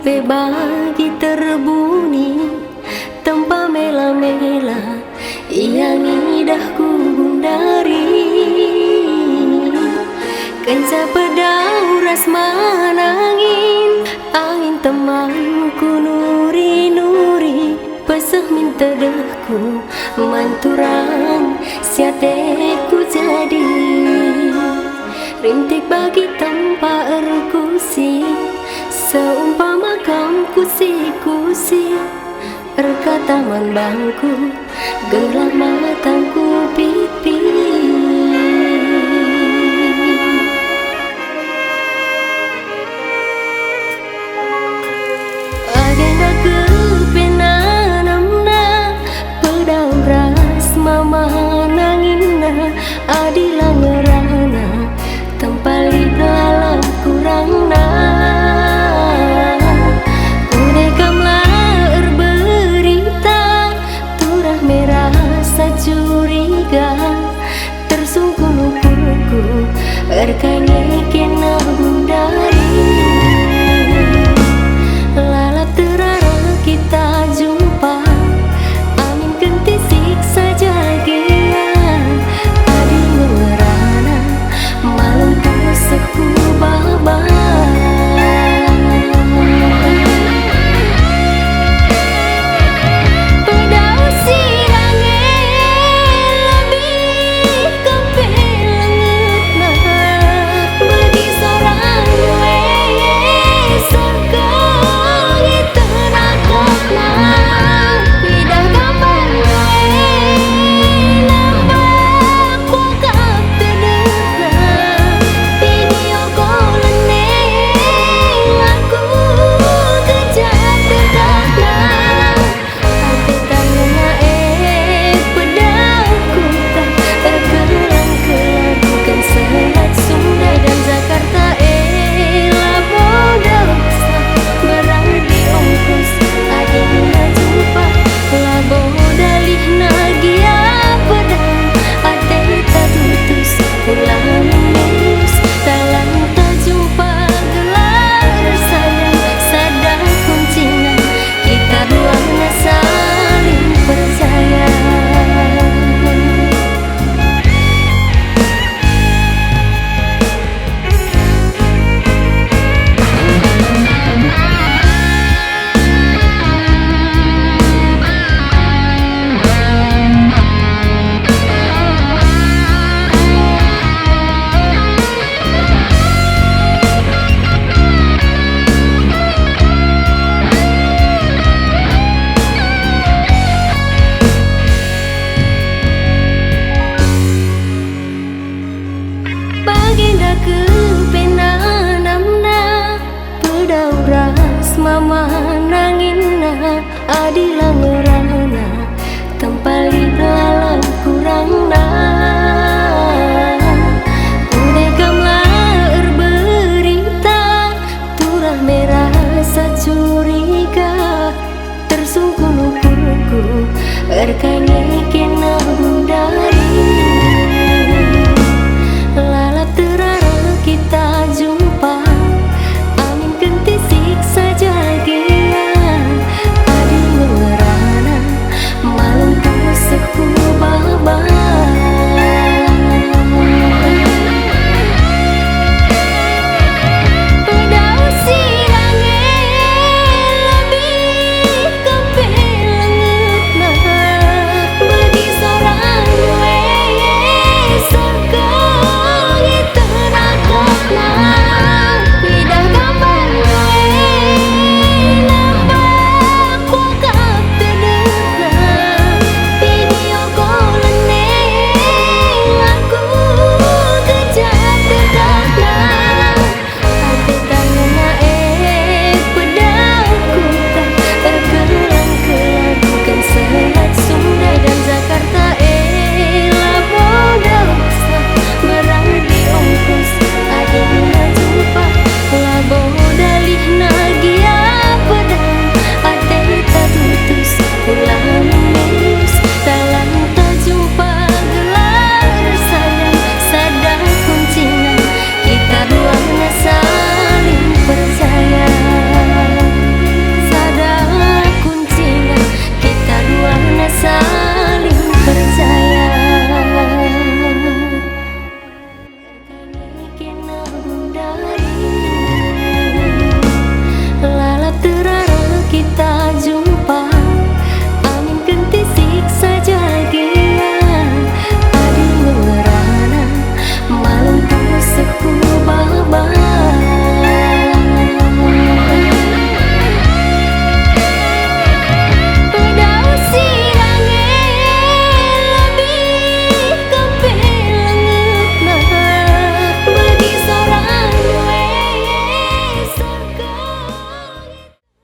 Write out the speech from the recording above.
sampai bagi terbunyi tanpa mela-mela yang idahku gundari. Kenca pedauras manangin angin temanku nuri-nuri pesah minta dehku manturan siateku jadi rintik bagi tanpa erkusi seumpama kam kusi-kusi erka taman bangku gelap matangku pipi. Agenda kepenanamna pedauras mama nangina adila ngerana tanpa lidalam kurangna udah kamlah berita turah merasa curiga tersungkur lukuku erkanya kena bundari lalap terara kita jumpa angin genti siksa jagian adi merana malam pusaku baba. Agenda kepenanamna pedauras mama nangina adila ngerana tanpa lidalam kurangna udah kamlah berita turah merasa curiga tersungkur lukuku erkanya kena bundari